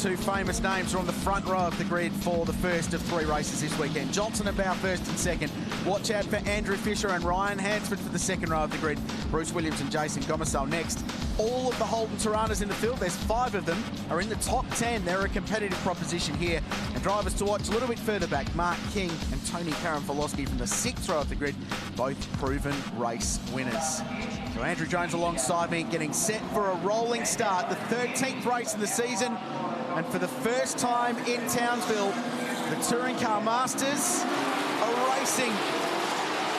two famous names are on the front row of the grid for the first of three races this weekend. Johnson and Bow first and second. Watch out for Andrew Fisher and Ryan Hansford for the second row of the grid. Bruce Williams and Jason Gomersall next. All of the Holden Tiranas in the field, there's 5 of them, are in the top 10. They're a competitive proposition here. And drivers to watch a little bit further back, Mark King and Tony Karamfilosky from the 6th row of the grid, both proven race winners. So Andrew Jones alongside me, getting set for a rolling start. The 13th race in the season, and for the first time in Townsville, the Touring Car Masters are racing.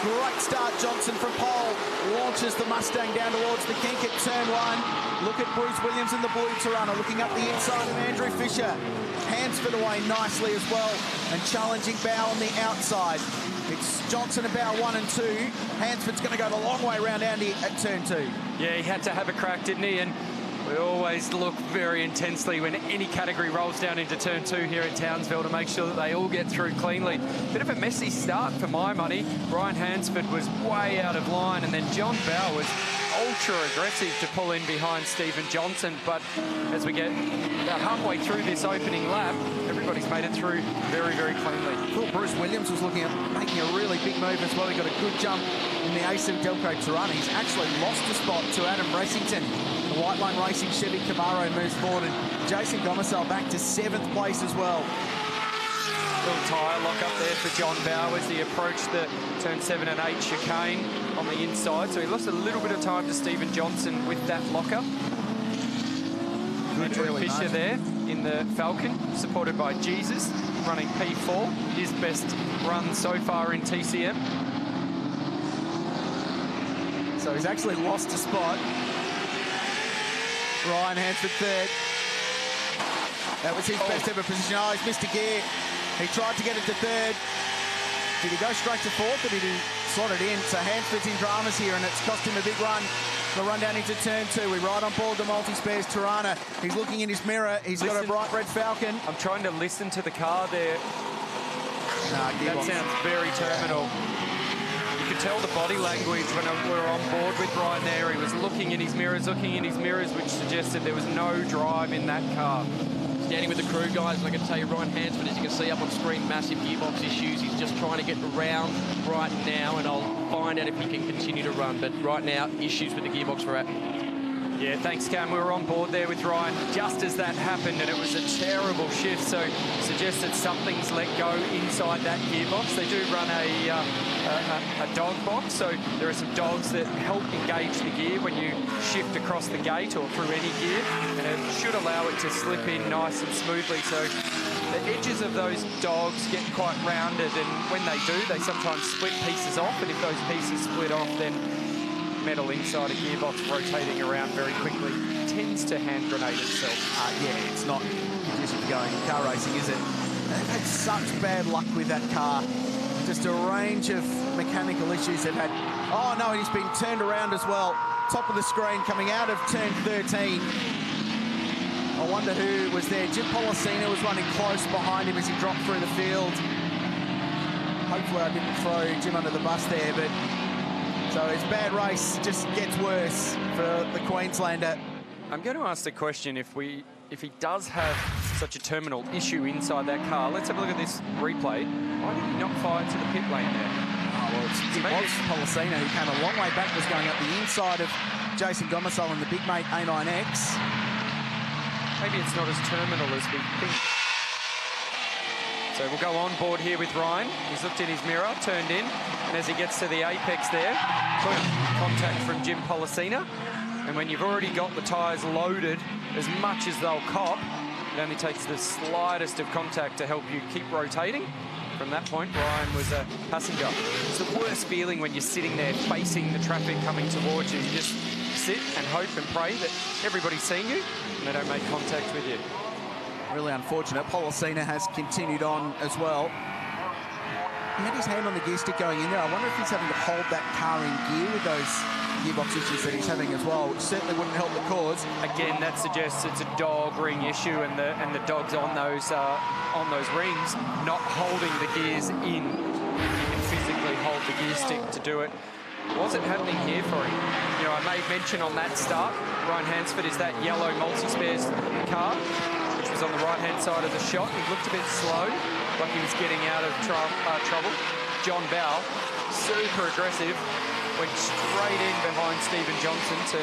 Great start, Johnson from pole, launches the Mustang down towards the kink at turn 1. Look at Bruce Williams in the blue Tirana, looking up the inside of Andrew Fisher. Hansford away nicely as well, and challenging Bow on the outside. It's Johnson about 1 and 2. Hansford's going to go the long way around Andy at turn 2. Yeah, he had to have a crack, didn't he? And we always look very intensely when any category rolls down into turn 2 here in Townsville to make sure that they all get through cleanly. Bit of a messy start for my money. Ryan Hansford was way out of line, and then John Bow was ultra aggressive to pull in behind Stephen Johnson. But as we get about halfway through this opening lap, everybody's made it through very, very cleanly. I thought Bruce Williams was looking at making a really big move as well. He got a good jump in the A7 Delco Tirana. He's actually lost a spot to Adam Ressington. The White Line Racing Chevy Camaro moves forward, and Jason Gomersall back to 7th place as well. Little tyre lock up there for John Bow as he approached the turn 7 and 8 chicane on the inside. So he lost a little bit of time to Stephen Johnson with that lockup. Andrew Fisher there in the Falcon, supported by Jesus, running P4, his best run so far in TCM. So he's actually lost a spot. Ryan Hansford third. That was his best ever position. Oh, he's missed a gear. He tried to get it to third. Did he go straight to fourth, or did he slot it in? So Hansford's in dramas here, and it's cost him a big run. The run down into turn 2. We ride on board the multi-spares Tirana. He's looking in his mirror. He's got a bright red Falcon. I'm trying to listen to the car there. That sounds very terminal. You could tell the body language when we were on board with Ryan there. He was looking in his mirrors, which suggested there was no drive in that car. Standing with the crew, guys, and I can tell you, Ryan Hansford, as you can see up on screen, massive gearbox issues. He's just trying to get around right now, and I'll find out if he can continue to run. But right now, issues with the gearbox for Yeah, thanks, Cam. We were on board there with Ryan just as that happened, and it was a terrible shift, so suggests that something's let go inside that gearbox. They do run a dog box, so there are some dogs that help engage the gear when you shift across the gate or through any gear, and it should allow it to slip in nice and smoothly. So the edges of those dogs get quite rounded, and when they do, they sometimes split pieces off, and if those pieces split off, then metal inside a gearbox rotating around very quickly tends to hand grenade itself. Yeah, it's not conducive to going car racing, is it? They've had such bad luck with that car. Just a range of mechanical issues they've had. Oh no, he's been turned around as well. Top of the screen coming out of turn 13. I wonder who was there. Jim Policina was running close behind him as he dropped through the field. Hopefully I didn't throw Jim under the bus there, but so his bad race just gets worse for the Queenslander. I'm going to ask the question, if he does have such a terminal issue inside that car, let's have a look at this replay. Why did he not fire to the pit lane there? Oh, well, it was Policina, who came a long way back, was going up the inside of Jason Gomersall and the big mate A9X. Maybe it's not as terminal as we think. So we'll go on board here with Ryan. He's looked in his mirror, turned in, and as he gets to the apex there, contact from Jim Policina. And when you've already got the tyres loaded as much as they'll cop, it only takes the slightest of contact to help you keep rotating. From that point, Ryan was a passenger. It's the worst feeling when you're sitting there facing the traffic coming towards you. You just sit and hope and pray that everybody's seeing you and they don't make contact with you. Really unfortunate. Policina has continued on as well. He had his hand on the gear stick going in there. I wonder if he's having to hold that car in gear with those gearbox issues that he's having as well, which certainly wouldn't help the cause. Again, that suggests it's a dog ring issue, and the dogs on those rings not holding the gears in. You can physically hold the gear stick to do it. Wasn't happening here for him. You know, I made mention on that start, Ryan Hansford is that yellow multi-spares car, which was was on the right-hand side of the shot. He looked a bit slow, like he was getting out of trouble. John Bell, super aggressive, went straight in behind Stephen Johnson to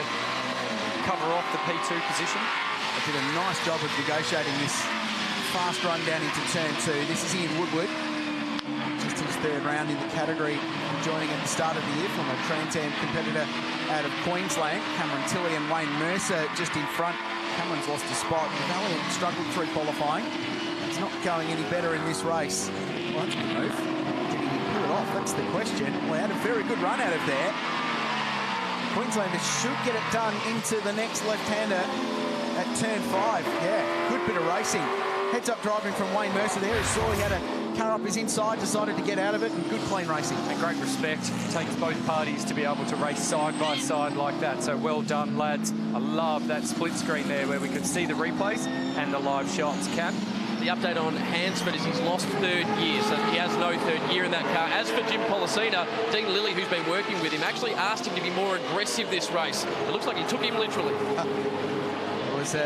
cover off the P2 position. They did a nice job of negotiating this fast run down into turn 2. This is Ian Woodward, just his 3rd round in the category, joining at the start of the year from a Trans Am competitor out of Queensland. Cameron Tilley and Wayne Mercer just in front. Cameron's lost a spot. Valiant struggled through qualifying. It's not going any better in this race. Well, that's a good move. Did he pull it off? That's the question. Well, he had a very good run out of there. Queenslanders should get it done into the next left-hander at turn 5. Yeah, good bit of racing. Heads up driving from Wayne Mercer there. He saw he had a car up his inside, decided to get out of it, and good clean racing. And great respect. It takes both parties to be able to race side by side like that. So well done, lads. I love that split screen there where we could see the replays and the live shots. Cam? The update on Hansford is he's lost 3rd year, so he has no 3rd year in that car. As for Jim Policina, Dean Lilly, who's been working with him, actually asked him to be more aggressive this race. It looks like he took him literally. It was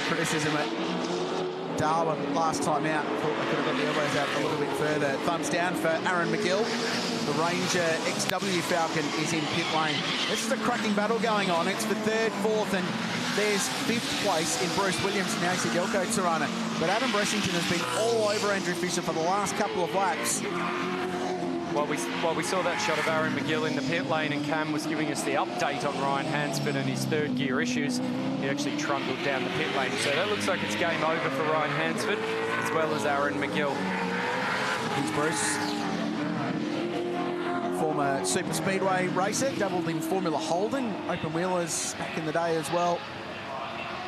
criticism at Darwin last time out. Thought they could have got the elbows out a little bit further. Thumbs down for Aaron McGill. The Ranger XW Falcon is in pit lane. This is a cracking battle going on. It's for 3rd, 4th, and there's 5th place in Bruce Williams and AC Delco Tirana. But Adam Bressington has been all over Andrew Fisher for the last couple of laps. While we saw that shot of Aaron McGill in the pit lane and Cam was giving us the update on Ryan Hansford and his 3rd gear issues, he actually trundled down the pit lane. So that looks like it's game over for Ryan Hansford as well as Aaron McGill. Here's Bruce. Former Super Speedway racer, dabbled in Formula Holden, open wheelers back in the day as well.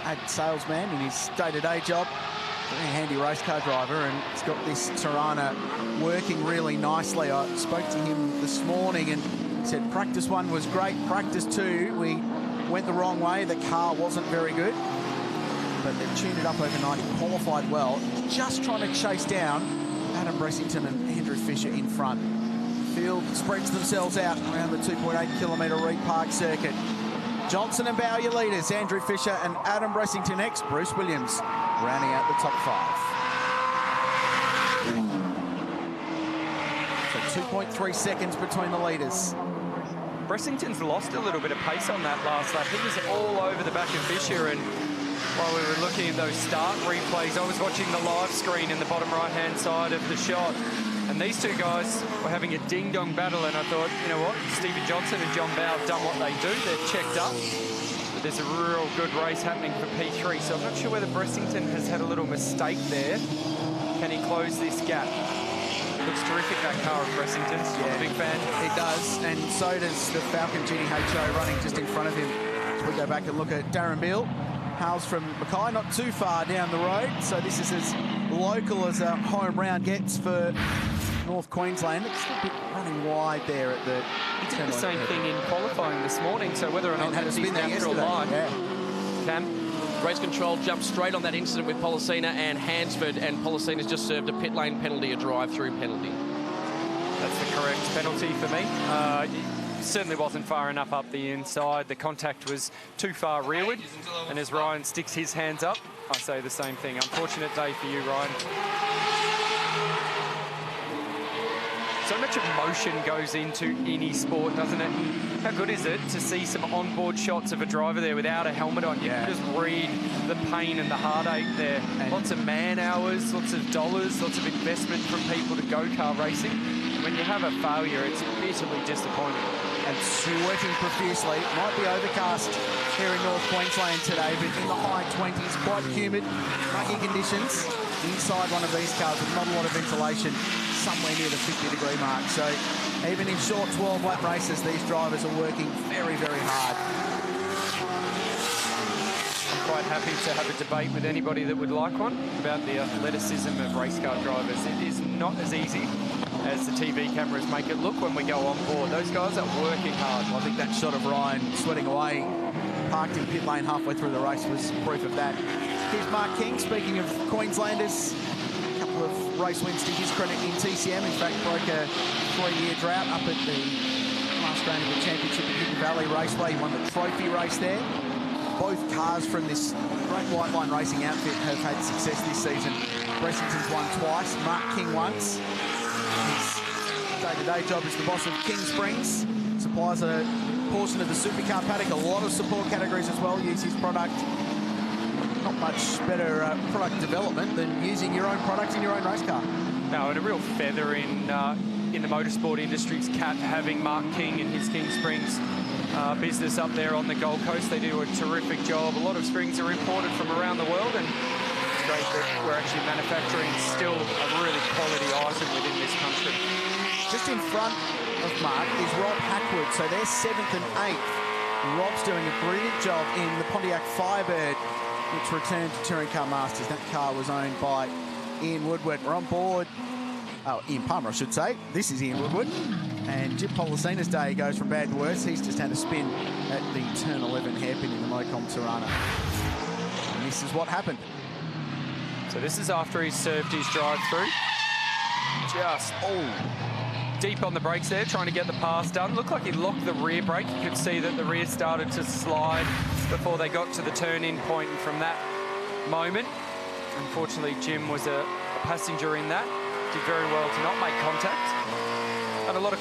Had salesman in his day-to-day job. Very handy race car driver, and he's got this Tirana working really nicely. I spoke to him this morning and he said practice 1 was great, practice 2 we went the wrong way, the car wasn't very good, but they tuned it up overnight. He qualified well, just trying to chase down Adam Bressington and Andrew Fisher in front. The field spreads themselves out around the 2.8 kilometre Reed Park circuit. Johnson and Bow, your leaders. Andrew Fisher and Adam Bressington next. Bruce Williams rounding out the top 5. So 2.3 seconds between the leaders. Bressington's lost a little bit of pace on that last lap. He was all over the back of Fisher, and while we were looking at those start replays, I was watching the live screen in the bottom right-hand side of the shot. And these two guys were having a ding-dong battle, and I thought, you know what, Stephen Johnson and John Bow have done what they do. They're checked up. But there's a real good race happening for P3, so I'm not sure whether Bressington has had a little mistake there. Can he close this gap? Looks terrific, that car of Bressington's. Yeah. I'm a big fan. It does, and so does the Falcon GTHO running just in front of him. As we go back and look at Darren Beale. Hails from Mackay, not too far down the road, so this is as local as a home round gets for North Queensland. It's a bit running wide there at the... He did the same thing in qualifying this morning, so whether or not that's his natural line. Yeah. Cam? Race control jumped straight on that incident with Policina and Hansford, and Policina's just served a pit lane penalty, a drive-through penalty. That's the correct penalty for me. Certainly wasn't far enough up the inside. The contact was too far rearward, and as Ryan sticks his hands up, I say the same thing. Unfortunate day for you, Ryan. So much emotion goes into any sport, doesn't it? How good is it to see some onboard shots of a driver there without a helmet on? You can just read the pain and the heartache there. And lots of man hours, lots of dollars, lots of investment from people to go car racing. When you have a failure, it's bitterly disappointing. And sweating profusely. Might be overcast here in North Queensland today, but in the high 20s, quite humid, muggy conditions. Inside one of these cars with not a lot of ventilation, somewhere near the 50-degree mark. So even in short 12-lap races, these drivers are working very, very hard. I'm quite happy to have a debate with anybody that would like one about the athleticism of race car drivers. It is not as easy as the TV cameras make it look when we go on board. Those guys are working hard. Well, I think that shot of Ryan sweating away, parked in pit lane halfway through the race, was proof of that. Here's Mark King, speaking of Queenslanders. A couple of race wins to his credit in TCM. In fact, broke a 3-year drought up at the last round of the championship at Hidden Valley Raceway. He won the trophy race there. both cars from this great white line racing outfit have had success this season. Bressington's won twice, Mark King once. His day-to-day job as the boss of King Springs. Supplies a portion of the supercar paddock, a lot of support categories as well. Use his product. Not much better product development than using your own product in your own race car. No, and a real feather in the motorsport industry's cap having Mark King and his King Springs business up there on the Gold Coast. They do a terrific job. A lot of springs are imported from around the world, and it's great that we're actually manufacturing still a really quality item within this country. Just in front of Mark is Rob Hackwood, so they're 7th and 8th. Rob's doing a brilliant job in the Pontiac Firebird, which returned to Touring Car Masters. That car was owned by Ian Woodward. We're on board, Ian Palmer, I should say. This is Ian Woodward. And Jim Policina's day goes from bad to worse. He's just had a spin at the turn 11 hairpin in the Mocom Tirana. And this is what happened. So this is after he's served his drive-through. Just, deep on the brakes there, trying to get the pass done. Looked like he locked the rear brake. You could see that the rear started to slide before they got to the turn-in point. And from that moment, unfortunately, Jim was a passenger in that. Did very well to not make contact. And a lot of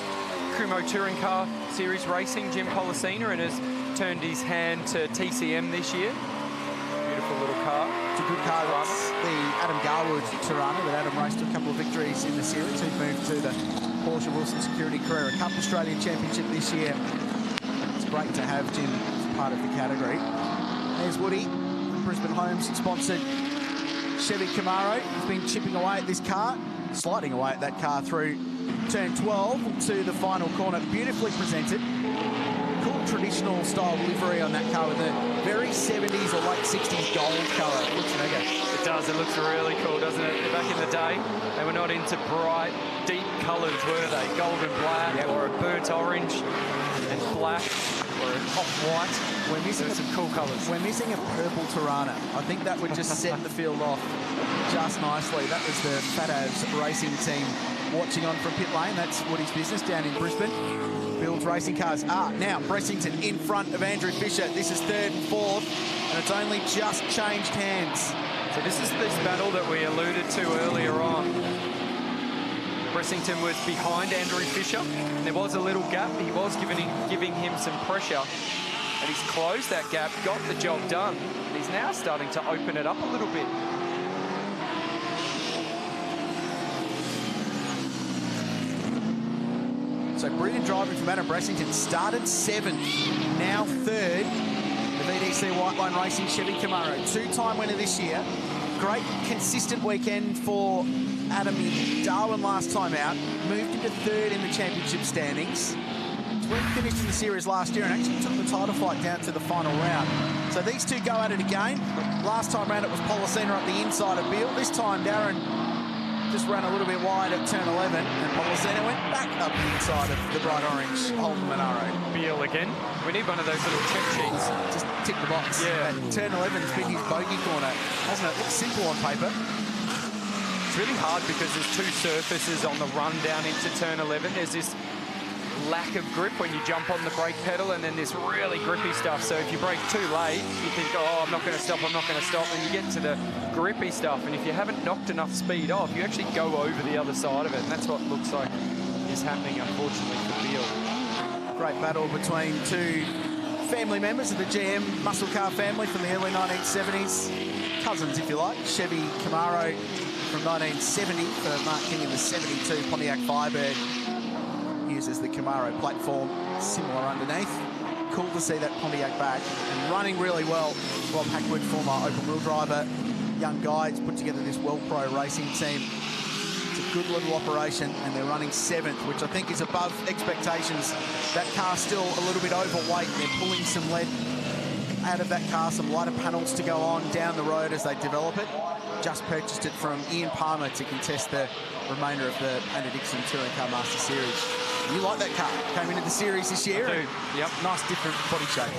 Kumo Touring Car Series racing, Jim Policina, and has turned his hand to TCM this year. Beautiful little car. It's a good car. That's the Adam Garwood Tirana that Adam raced a couple of victories in the series. He moved to the Porsche Wilson Security Carrera Cup Australian Championship this year. It's great to have Jim as part of the category. There's Woody, the Brisbane Homes sponsored Chevy Camaro. He's been chipping away at this car, sliding away at that car through turn 12 to the final corner. Beautifully presented. Cool traditional style livery on that car with a very 70s or late 60s gold colour. It looks mega. It does. It looks really cool, doesn't it? Back in the day, they were not into bright, deep colours, were they? Gold and black, or a burnt orange and black, or an off-white. We're missing some cool colours. We're missing a purple Tirana. I think that would just set the field off just nicely. That was the Fat Abs racing team watching on from pit lane. That's Woody's business down in Brisbane. Builds racing cars. Now Bressington in front of Andrew Fisher. This is 3rd and 4th, and it's only just changed hands. So this is this battle that we alluded to earlier on. Bressington was behind Andrew Fisher, and there was a little gap. He was giving him some pressure, and he's closed that gap, got the job done, and he's now starting to open it up a little bit. So brilliant driving from Adam Bressington. Started 7th, now 3rd. The VDC White Line Racing Chevy Camaro. 2-time winner this year. Great consistent weekend for Adam in Darwin last time out. Moved into 3rd in the championship standings. It's where he finished in the series last year and actually took the title fight down to the final round. So these two go at it again. Last time round it was Policina up the inside of Beale. This time Darren just ran a little bit wide at turn 11, and Policina went back up the inside of the bright orange Holden Monaro. Beale again. We need one of those little check sheets. Just tick the box. Yeah. And turn 11's been his bogey corner. Hasn't it? Looks simple on paper. It's really hard because there's two surfaces on the run down into turn 11. There's this lack of grip when you jump on the brake pedal, and then this really grippy stuff. So if you brake too late, you think, oh, I'm not going to stop, I'm not going to stop. And you get to the grippy stuff, and if you haven't knocked enough speed off, you actually go over the other side of it. And that's what looks like is happening, unfortunately, for Beale. Great battle between two family members of the GM muscle car family from the early 1970s. Cousins, if you like. Chevy Camaro from 1970 for Mark King in the 72 Pontiac Firebird. Uses the Camaro platform, similar underneath. Cool to see that Pontiac back and running really well. Rob Hackwood, former open wheel driver, young guy, has put together this World Pro racing team. It's a good little operation, and they're running 7th, which I think is above expectations. That car's still a little bit overweight. They're pulling some lead out of that car, some lighter panels to go on down the road as they develop it. Just purchased it from Ian Palmer to contest the remainder of the Anna Dixon Touring Car Master Series. You like that car? Came into the series this year. I do. Yep. Nice different body shape.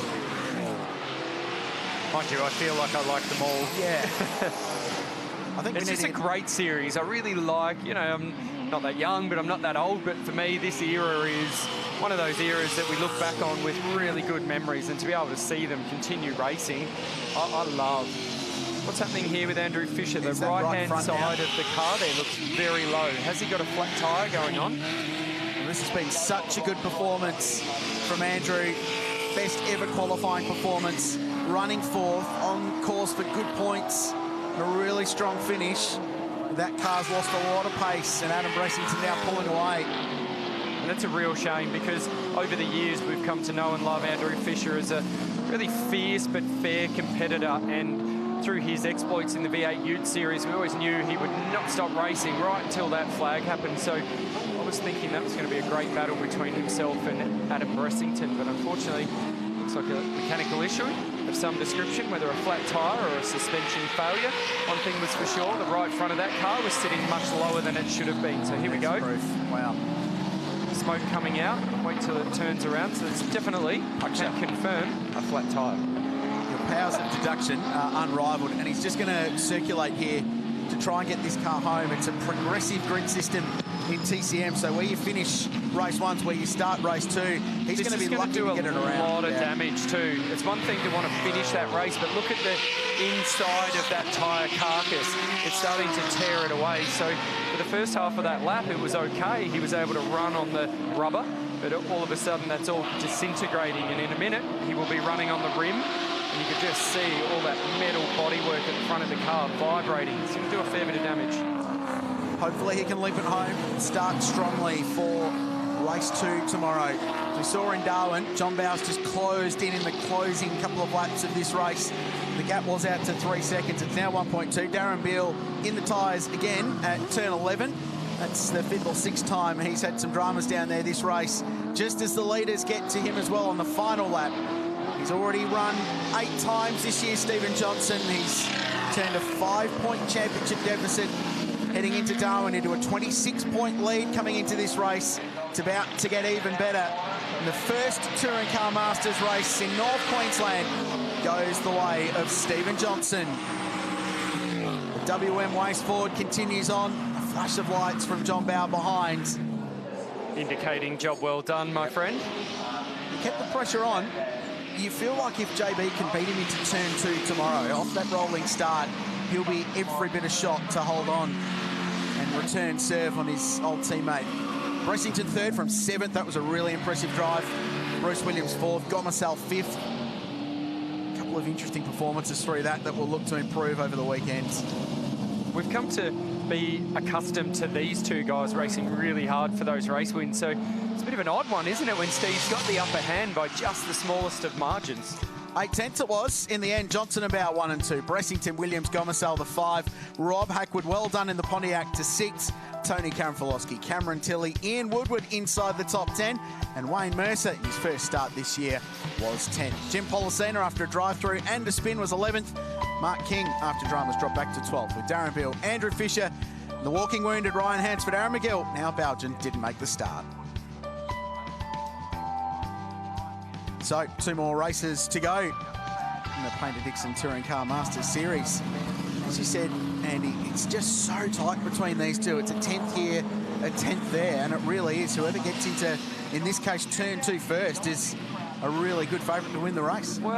Mind you, I feel like I like them all. Yeah. I think it's just a great series. I really like, you know, I'm not that young, but I'm not that old. But for me, this era is one of those eras that we look back on with really good memories, and to be able to see them continue racing, I love. What's happening here with Andrew Fisher? The right-hand side of the car there looks very low. Has he got a flat tyre going on? Well, this has been such a good performance from Andrew. Best ever qualifying performance. Running fourth, on course for good points. A really strong finish. That car's lost a lot of pace, and Adam Bressington now pulling away. And that's a real shame, because over the years we've come to know and love Andrew Fisher as a really fierce but fair competitor, and through his exploits in the V8 Ute Series, we always knew he would not stop racing right until that flag happened. So I was thinking that was going to be a great battle between himself and Adam Bressington, but unfortunately looks like a mechanical issue of some description, whether a flat tyre or a suspension failure. One thing was for sure, the right front of that car was sitting much lower than it should have been. So here we go. Wow. Smoke coming out. Wait till it turns around. So it's definitely, I can confirm, a flat tyre. Your powers of deduction are unrivaled, and he's just going to circulate here to try and get this car home. It's a progressive grid system in TCM, so where you finish race 1 where you start race 2, he's going to be lucky to get it around. A lot of damage too. It's one thing to want to finish that race, but look at the inside of that tyre carcass. It's starting to tear it away. So for the first half of that lap, it was okay. He was able to run on the rubber, but all of a sudden that's all disintegrating, and in a minute he will be running on the rim. And you can just see all that metal bodywork at the front of the car vibrating. It's going to do a fair bit of damage. Hopefully he can leap it home and start strongly for race 2 tomorrow. As we saw in Darwin, John Bowes just closed in the closing couple of laps of this race. The gap was out to 3 seconds. It's now 1.2. Darren Beale in the tyres again at turn 11. That's the 5th or 6th time he's had some dramas down there this race. Just as the leaders get to him as well on the final lap. He's already run 8 times this year, Stephen Johnson. He's turned a 5-point championship deficit heading into Darwin into a 26-point lead coming into this race. It's about to get even better. And the first Touring Car Masters race in North Queensland goes the way of Stephen Johnson. The WM Waste Ford continues on. A flash of lights from John Bowe behind. Indicating job well done, my friend. He kept the pressure on. You feel like if JB can beat him into turn 2 tomorrow, off that rolling start, he'll be every bit of shot to hold on and return serve on his old teammate. Bressington 3rd from 7th. That was a really impressive drive. Bruce Williams 4th. Got myself 5th. A couple of interesting performances through that will look to improve over the weekends. We've come to be accustomed to these two guys racing really hard for those race wins. So it's a bit of an odd one, isn't it, when Steve's got the upper hand by just the smallest of margins. 8/10 it was. In the end, Johnson about 1 and 2. Bressington, Williams, Gomersall the 5. Rob Hackwood, well done in the Pontiac to 6. Tony Karamfilowski, Cameron Tilley, Ian Woodward inside the top 10. And Wayne Mercer, his first start this year, was 10th. Jim Policena, after a drive-through and a spin, was 11th. Mark King, after dramas, dropped back to 12th. With Darren Beale, Andrew Fisher, the walking wounded Ryan Hansford, Aaron McGill. Now Belgian didn't make the start. So, 2 more races to go in the Painter-Dixon Touring Car Masters Series. As you said, Andy, it's just so tight between these two. It's a 10th here, a 10th there, and it really is. Whoever gets into, in this case, turn 2 first is a really good favourite to win the race. Well,